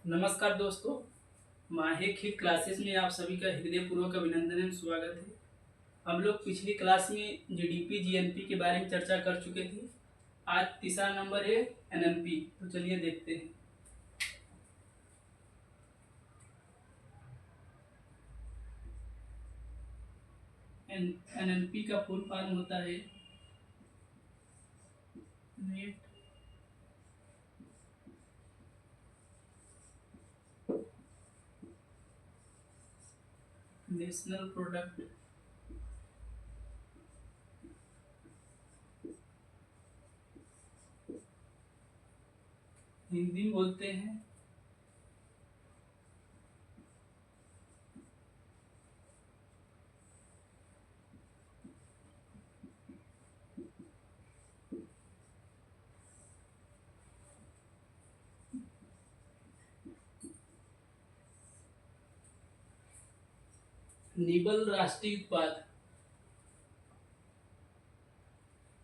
नमस्कार दोस्तों, माहिर खीर क्लासेस में आप सभी का हृदयपूर्वक अभिनंदन एवं स्वागत है। हम लोग पिछली क्लास में जीडीपी जीएनपी के बारे में चर्चा कर चुके थे। आज तीसरा नंबर है एनएनपी। तो चलिए देखते हैं। एनएनपी का फुल फॉर्म होता है नेट नेशनल प्रोडक्ट। हिंदी में बोलते हैं निबल राष्ट्रीय उत्पाद।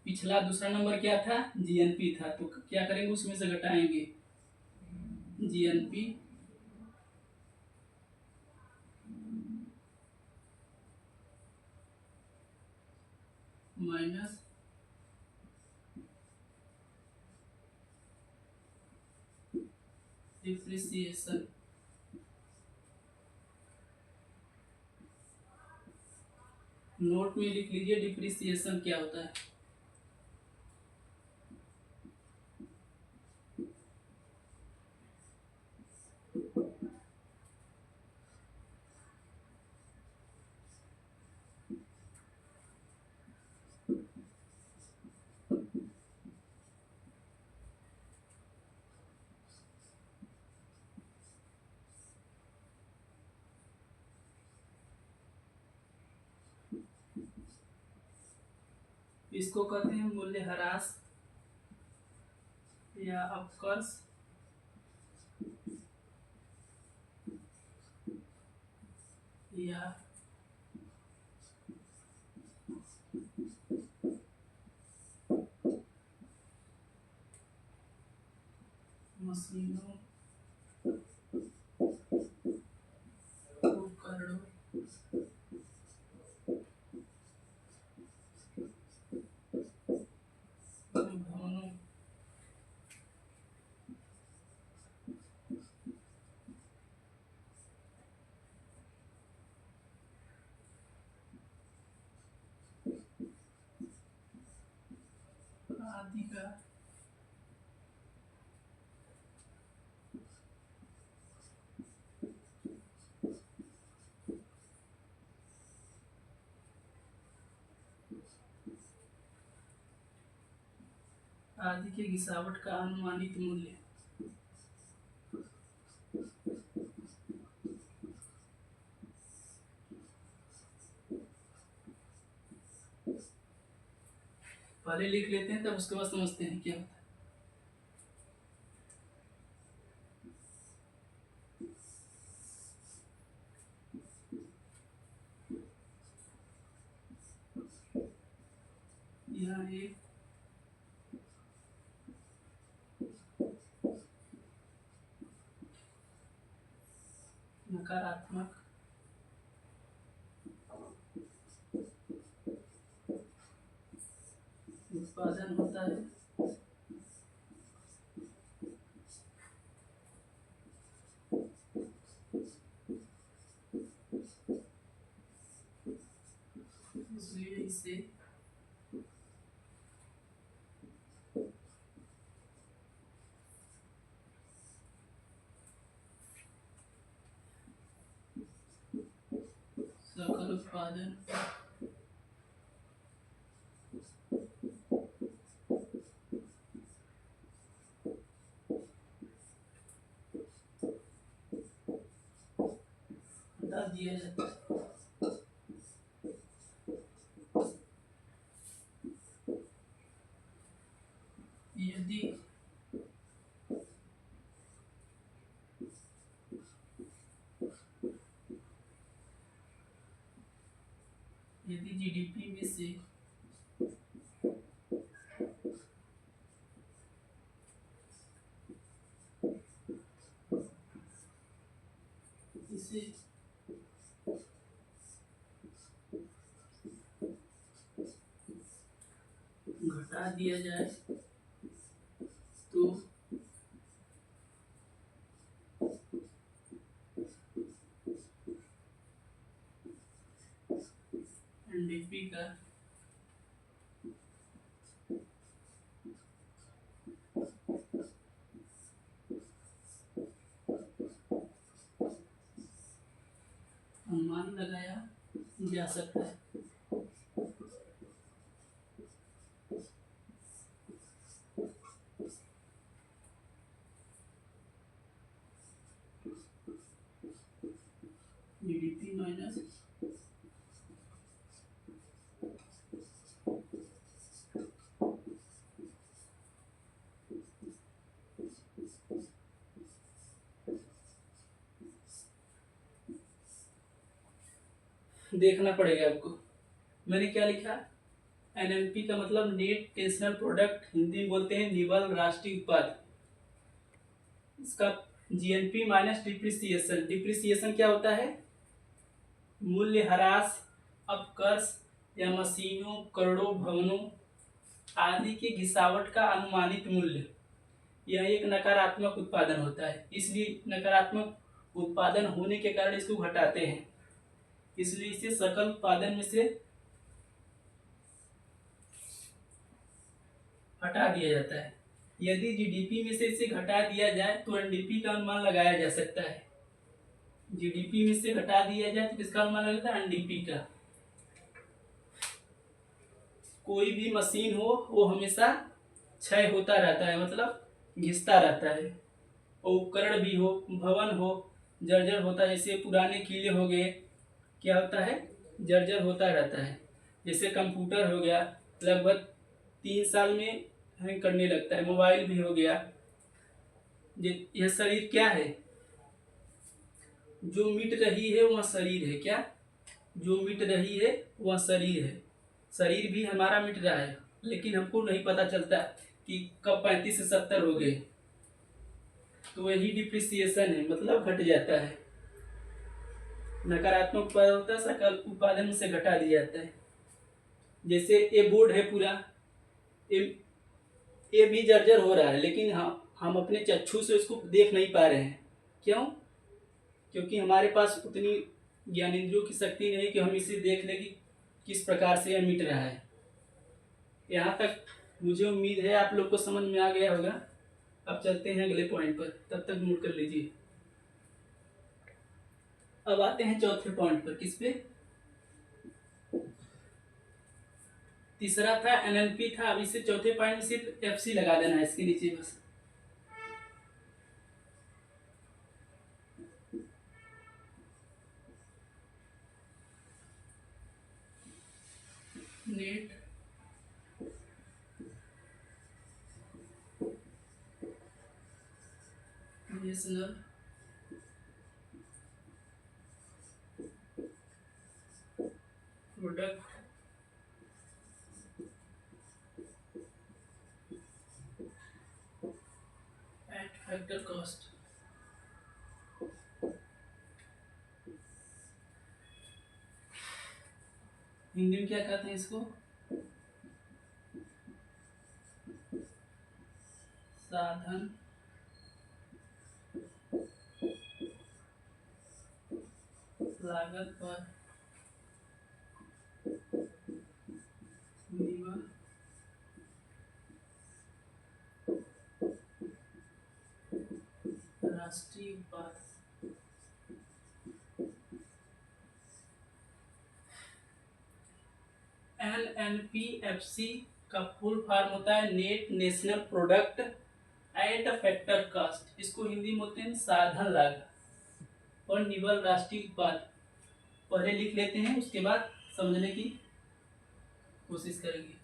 पिछला दूसरा नंबर क्या था? जीएनपी था। तो क्या करेंगे, उसमें से घटाएंगे जीएनपी माइनस डिप्रिसिएशन। नोट में लिख लीजिए डिप्रिसिएशन क्या होता है। इसको कहते हैं मूल्यह्रास या अपकर्ष या मशीनों उपकरणों भवनों आदि का आदि के गिरावट का अनुमानित मूल्य। पहले लिख लेते हैं, तब उसके बाद समझते हैं क्या होता है। यहाँ एक नकारात्मक उत्पादन होता है इसलिए इसे सकल उत्पादन हटा दिया जाता है। यदि यदि जीडीपी में से से घटा दिया जाए तो एनडीपी का अनुमान लगाया जा सकता है। जीडीपी माइनस देखना पड़ेगा आपको। मैंने क्या लिखा, एनएनपी का मतलब नेट नेशनल प्रोडक्ट, हिंदी में बोलते हैं निवल राष्ट्रीय उत्पाद। इसका जीएनपी माइनस डिप्रिसिएशन। डिप्रिसिएशन क्या होता है, मूल्य ह्रास, अपकर्ष या मशीनों, करोड़ों, भवनों आदि की घिसावट का अनुमानित मूल्य। यह एक नकारात्मक उत्पादन होता है, इसलिए नकारात्मक उत्पादन होने के कारण इसको घटाते हैं, इसलिए इसे सकल उत्पादन में से हटा दिया जाता है। यदि जीडीपी में से इसे घटा दिया जाए तो एनडीपी का अनुमान लगाया जा सकता है। जीडीपी में से घटा दिया जाए तो किसका अनुमान लगता है, एनडीपी का। कोई भी मशीन हो वो हमेशा क्षय होता रहता है, मतलब घिसता रहता है। और उपकरण भी हो, भवन हो, जर्जर होता है। जैसे पुराने किले हो गए, क्या होता है, जर्जर होता रहता है। जैसे कंप्यूटर हो गया, लगभग 3 साल में हैंग करने लगता है। मोबाइल भी हो गया। यह शरीर क्या है, जो मिट रही है वह शरीर है। क्या, जो मिट रही है वह शरीर है। शरीर भी हमारा मिट रहा है, लेकिन हमको नहीं पता चलता कि कब 35 से 70 हो गए। तो वही डिप्रिसिएशन है, मतलब घट जाता है। नकारात्मक उत्पादन होता है, सकल उत्पादन से घटा दिया जाता है। जैसे ये बोर्ड है पूरा, ये भी जर्जर हो रहा है, लेकिन हम अपने चक्षु से उसको देख नहीं पा रहे हैं। क्यों, क्योंकि हमारे पास उतनी ज्ञानेंद्रियों की शक्ति नहीं कि हम इसे देख लें कि किस प्रकार से यह मिट रहा है। यहाँ तक मुझे उम्मीद है आप लोग को समझ में आ गया होगा। अब चलते हैं अगले पॉइंट पर, तब तक नोट कर लीजिए। अब आते हैं चौथे पॉइंट पर। किस पे, तीसरा था एनएलपी था। अब इसे चौथे पॉइंट में सिर्फ एफसी लगा देना है इसके नीचे बस। Net national product at factor cost. Hindi में क्या कहते हैं इसको, साधन लागत पर निवल राष्ट्रीय उत्पाद। एनएनपीएफसी का फुल फॉर्म होता है net national product at factor cost. इसको हिंदी में बोलते हैं साधन लागत और निवल राष्ट्रीय उत्पाद। पहले लिख लेते हैं, उसके बाद समझने की कोशिश करेंगे।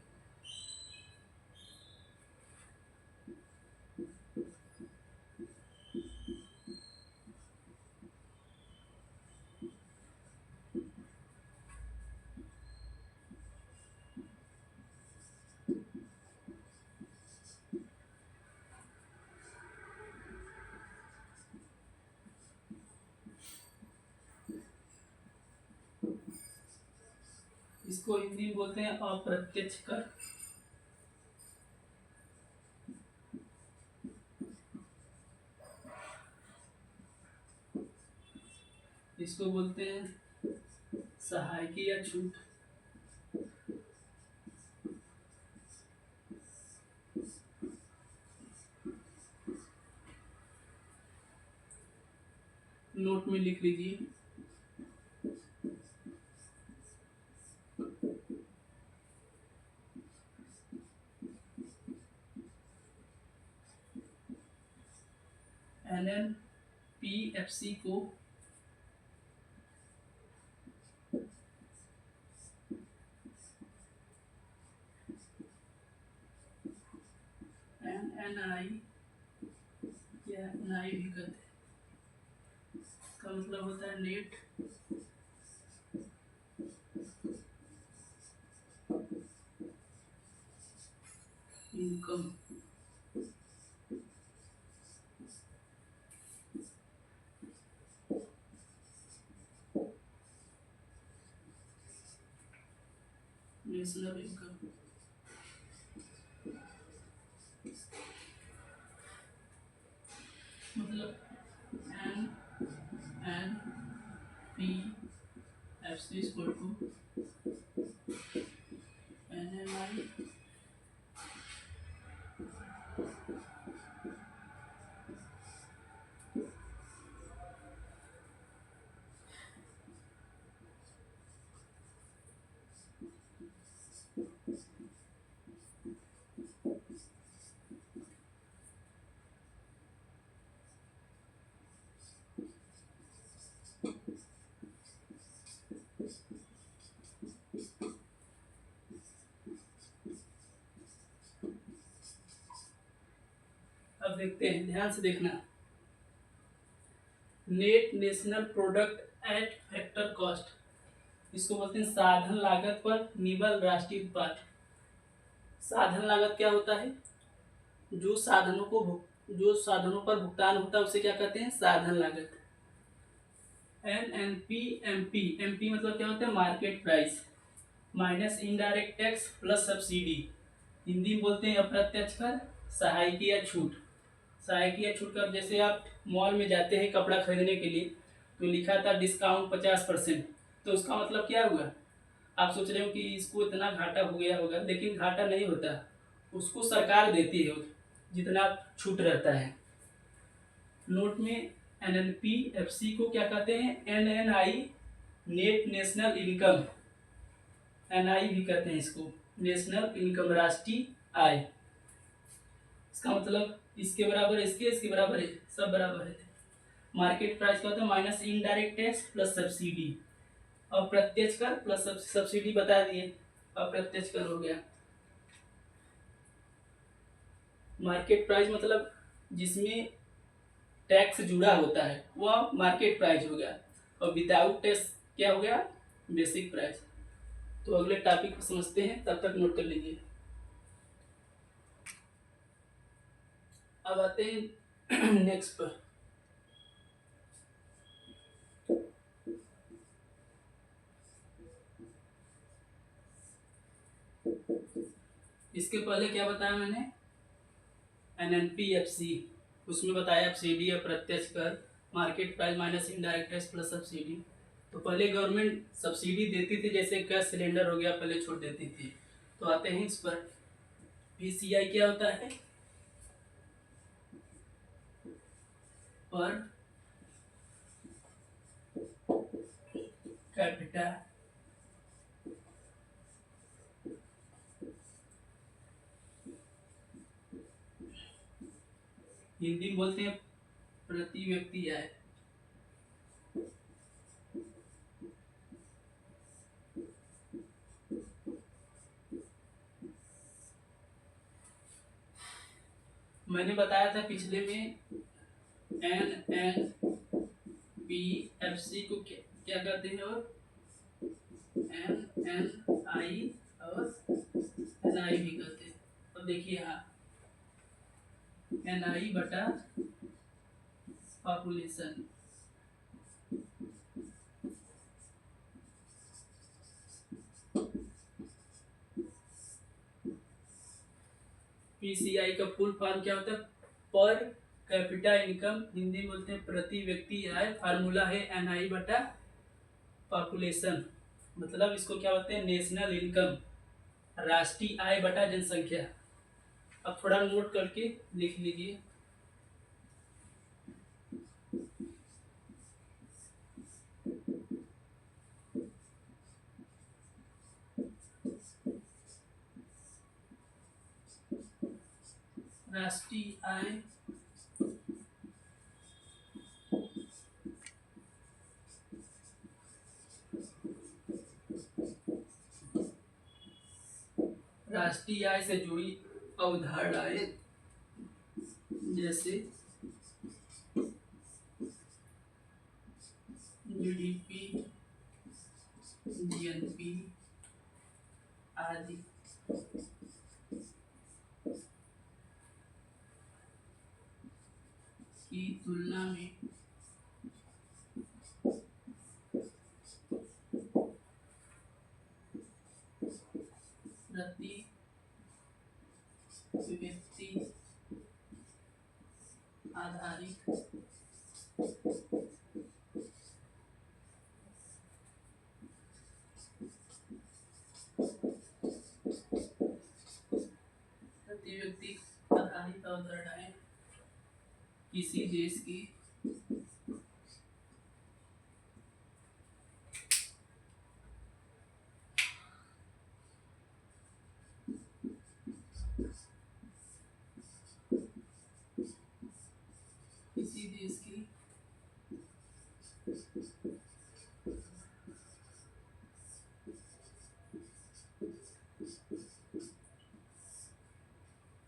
इसको हिंदी में बोलते हैं अप्रत्यक्ष कर। इसको बोलते हैं सहायकी या छूट। नोट में लिख लीजिए। NNPFC को NNI या NI भी कहते हैं। इसका मतलब होता है नेट इनकम। National income. मतलब NNPFC इक्वल टू NNI अब देखते हैं, ध्यान से देखना। Net national product at factor cost, इसको बोलते हैं साधन लागत पर निबल राष्ट्रीय उत्पाद। साधन लागत क्या होता है? जो साधनों पर भुगतान होता है उसे क्या कहते हैं? साधन लागत। एमपी मतलब क्या होता है? Market price minus indirect tax plus subsidy. Hindi में बोलते हैं अप्रत्यक्ष कर, सहायकी या छूट। सहायकी या छूट कर, जैसे आप मॉल में जाते हैं कपड़ा खरीदने के लिए तो लिखा था डिस्काउंट 50%, तो उसका मतलब क्या हुआ? आप सोच रहे हो कि इसको इतना घाटा हो गया होगा, लेकिन घाटा नहीं होता, उसको सरकार देती है जितना छूट रहता है। नोट में NNPFC को क्या कहते हैं? NNI net national income. NI भी कहते हैं इसको, नेशनल इनकम राष्ट्रीय आय। इसका मतलब इसके बराबर इसके बराबर है, सब बराबर है। मार्केट प्राइस का होता है minus indirect tax plus subsidy. अप्रत्यक्ष कर प्लस सब्सिडी बता दिए, अप्रत्यक्ष कर हो गया। मार्केट प्राइस मतलब जिसमें टैक्स जुड़ा होता है वह मार्केट प्राइस हो गया, और विदाउट टैक्स क्या हो गया? Basic price. तो अगले टॉपिक को समझते हैं, तब तक नोट कर लीजिए। अब आते हैं नेक्स्ट पर। इसके पहले क्या बताया मैंने? NNPFC, उसमें बताया सब्सिडी अप्रत्यक्ष कर, market price minus indirect tax plus subsidy. तो पहले गवर्नमेंट सब्सिडी देती थी, जैसे गैस सिलेंडर हो गया, पहले छोड़ देती थी। तो आते हैं इस पर। PCI क्या होता है? पर कैपिटा हिंदी में बोलते हैं प्रति व्यक्ति आय। मैंने बताया था पिछले में NNPFC को क्या कहते हैं, और NNI और NI भी कहते हैं। अब देखिए यहाँ NI बटा पॉपुलेशन, पीसीआई का फुल फॉर्म क्या होता है? पर कैपिटा इनकम, हिंदी में बोलते हैं प्रति व्यक्ति आय। फार्मूला है एनआई बटा पॉपुलेशन, मतलब इसको क्या बोलते हैं? नेशनल इनकम, राष्ट्रीय आय बटा जनसंख्या। अब थोड़ा नोट करके लिख लीजिए। राष्ट्रीय आय राष्ट्रीय आय से जुड़ी अवधारणाएं जैसे जीडीपी, जीएनपी आदि की तुलना में प्रति व्यक्ति आधारित अवधारणाएं किसी देश की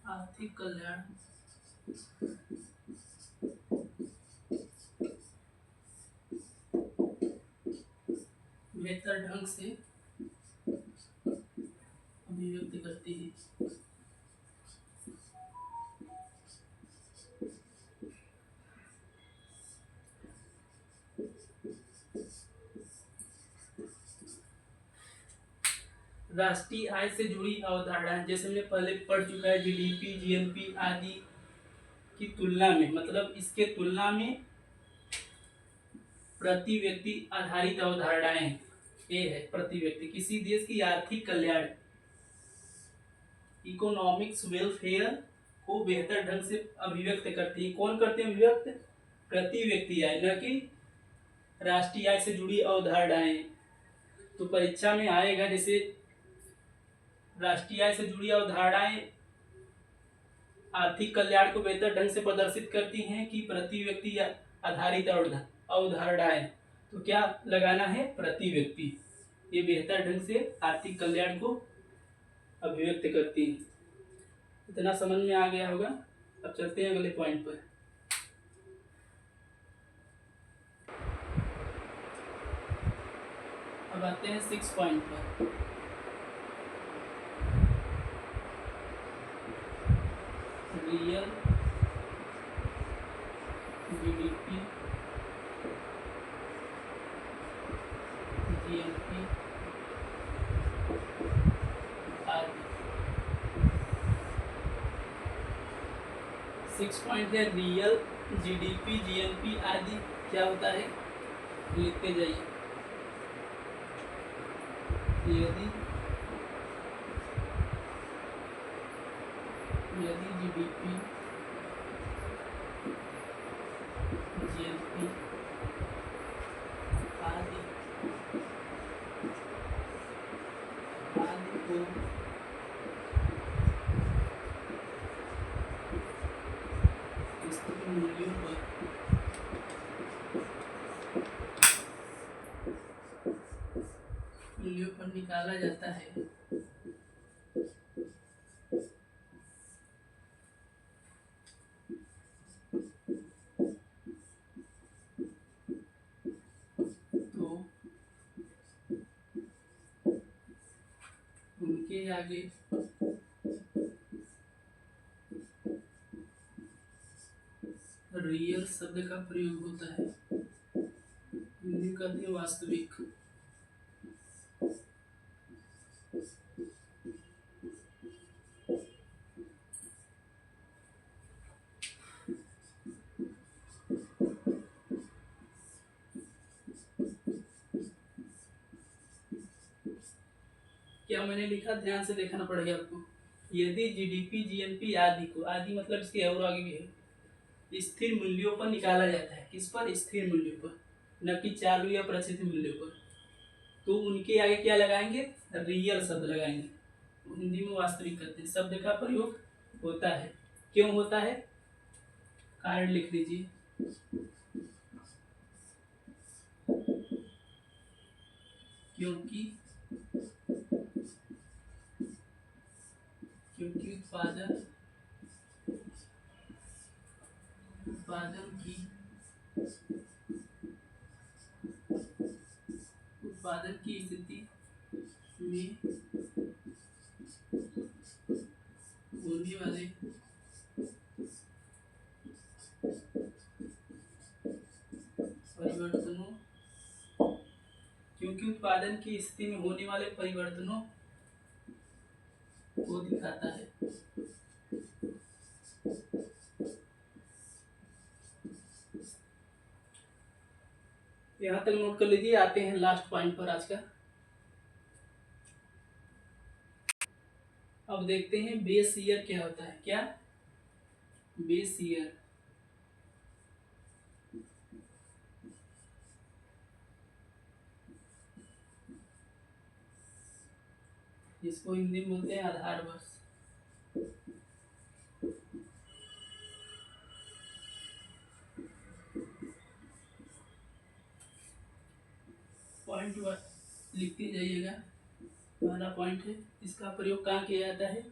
आर्थिक कल्याण बेहतर ढंग से अभिव्यक्त करती है। राष्ट्रीय आय से जुड़ी अवधारणा जैसे हमने पहले पढ़ चुका है, जीडीपी, जीएनपी आदि की तुलना में, मतलब इसके तुलना में प्रति व्यक्ति आधारित अवधारणाएं। ये है प्रति व्यक्ति, किसी देश की आर्थिक कल्याण, इकोनॉमिक्स वेलफेयर को बेहतर ढंग से अभिव्यक्त करती है। कौन करते हैं अभिव्यक्त? प्रति व्यक्ति आय, न कि राष्ट्रीय आय से जुड़ी अवधारणाएं। तो परीक्षा में आएगा जैसे राष्ट्रीय आय से जुड़ी अवधारणाएं आर्थिक कल्याण को बेहतर ढंग से प्रदर्शित करती हैं कि प्रति व्यक्ति आधारित अवधारणाएं, तो क्या लगाना है? प्रति व्यक्ति। ये बेहतर ढंग से आर्थिक कल्याण को अभिव्यक्त करती है। इतना समझ में आ गया होगा। अब चलते हैं अगले पॉइंट पर। अब आते हैं 6 पॉइंट पर। रियल जीडीपी, जीएनपी आदि। 6 पॉइंट है रियल जीडीपी, जीएनपी आदि क्या होता है? लिखते जाइए। यदि जीडीपी, जीएनपी आदि को मूल्यों पर निकाला जाता है तो उनके आगे रियल शब्द का प्रयोग होता है। हिंदी कहते हैं वास्तविक। क्या मैंने लिखा, ध्यान से देखना पड़ेगा आपको। यदि जीडीपी जीएनपी आदि को, आदि मतलब इसके और आगे भी है, स्थिर मूल्यों पर निकाला जाता है। किस पर? स्थिर मूल्यों पर, न कि चालू या प्रचलित मूल्यों पर। तो उनके आगे क्या लगाएंगे? रियल शब्द लगाएंगे। हिंदी में वास्तविक कहते हैं। शब्द का प्रयोग होता है। क्यों होता है? कारण लिख दीजिए। क्योंकि उत्पादन की स्थिति में होने वाले परिवर्तनों, क्योंकि उत्पादन की स्थिति में होने वाले परिवर्तनों को दिखाता है। यहाँ तक नोट कर लीजिए। आते हैं लास्ट पॉइंट पर आज का। अब देखते हैं बेस ईयर क्या होता है। क्या? बेस ईयर इसको हिंदी में बोलते हैं आधार वर्ष। पॉइंट लिखते जाइएगा। पहला पॉइंट है, इसका प्रयोग कहाँ किया जाता है?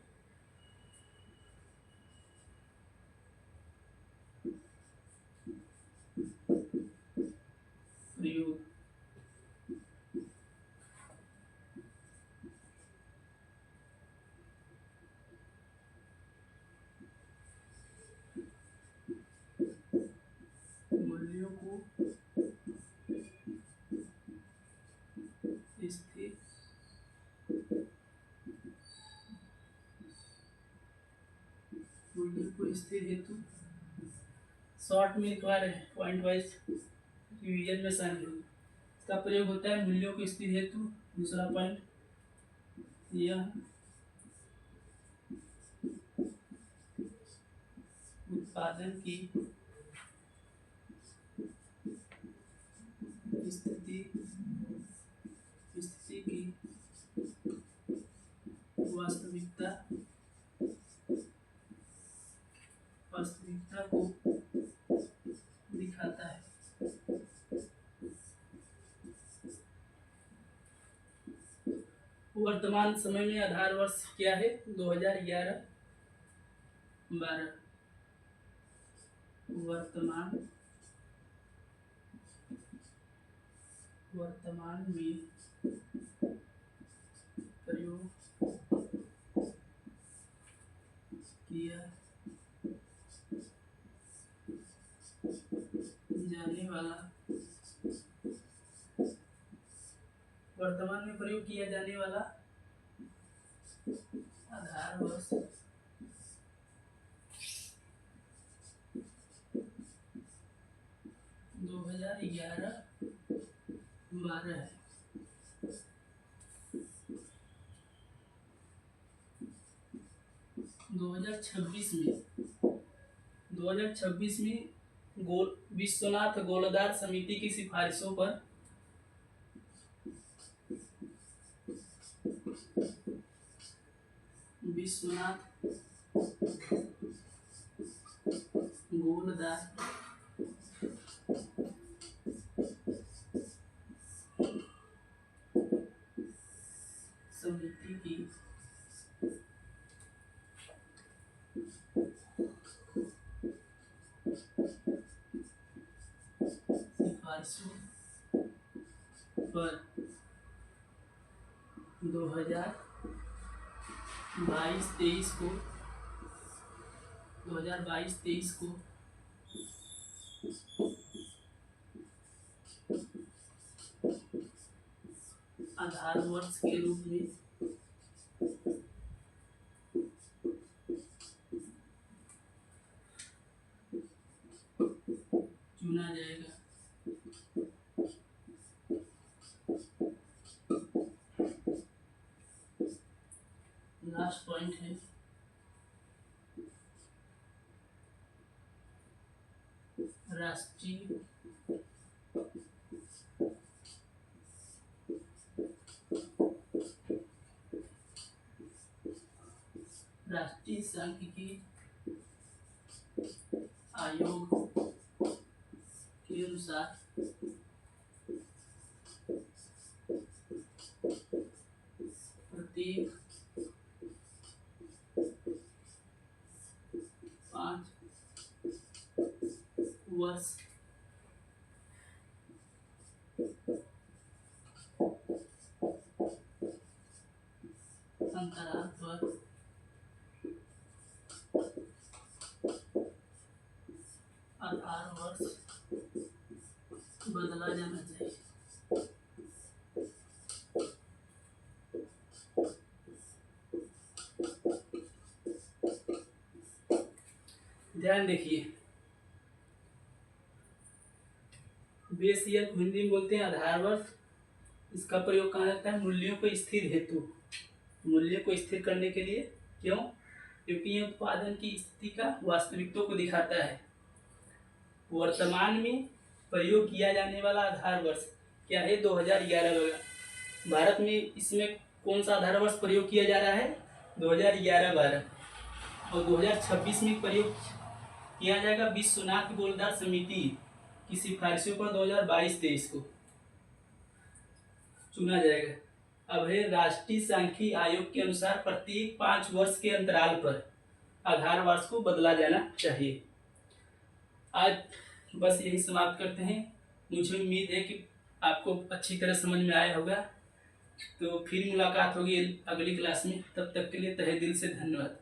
प्रयोग मूल्यों को स्थिर हेतु शॉर्ट में लिखवा रहे हैं, पॉइंट वाइज रिवीजन में शामिल है। इसका प्रयोग होता है मूल्यों को स्थिर हेतु। दूसरा पॉइंट, यह उत्पादन की स्थिति की वास्तविकता को दिखाता है। वर्तमान समय में आधार वर्ष क्या है? 2011-12। वर्तमान में प्रयोग किया जाने वाला आधार वर्ष 2011-12 है। 2026 में विश्वनाथ गोलदार समिति की सिफारिशों पर विश्वनाथ गोलदार समिति की सिफारिशों पर 2022-23 को आधार वर्ष के रूप में चुना जाएगा। राष्ट्रीय राष्ट्रीय सांख्यिकी आयोग के अनुसार प्रत्येक 5 वर्ष अंतराल पर आधार वर्ष बदला जाना चाहिए। ध्यान देखिए, बेस ईयर को हिंदी में बोलते हैं आधार वर्ष। इसका प्रयोग कहाँ जाता है? मूल्यों को स्थिर हेतु, मूल्यों को स्थिर करने के लिए। क्यों? क्योंकि ये उत्पादन की स्थिति का वास्तविकता को दिखाता है। वर्तमान में प्रयोग किया जाने वाला आधार वर्ष क्या है? 2011 वाला। भारत में इसमें कौन सा आधार वर्ष प्रयोग किया जा रहा है? 2011-12। और 2026 में प्रयोग किया जाएगा विश्वनाथ गोलदार समिति की सिफारिशों पर 2022-23 को चुना जाएगा। अब है राष्ट्रीय सांख्यिकी आयोग के अनुसार प्रत्येक 5 वर्ष के अंतराल पर आधार वर्ष को बदला जाना चाहिए। आज बस यही समाप्त करते हैं। मुझे उम्मीद है कि आपको अच्छी तरह समझ में आया होगा। तो फिर मुलाकात होगी अगली क्लास में। तब तक के लिए तहे दिल से धन्यवाद।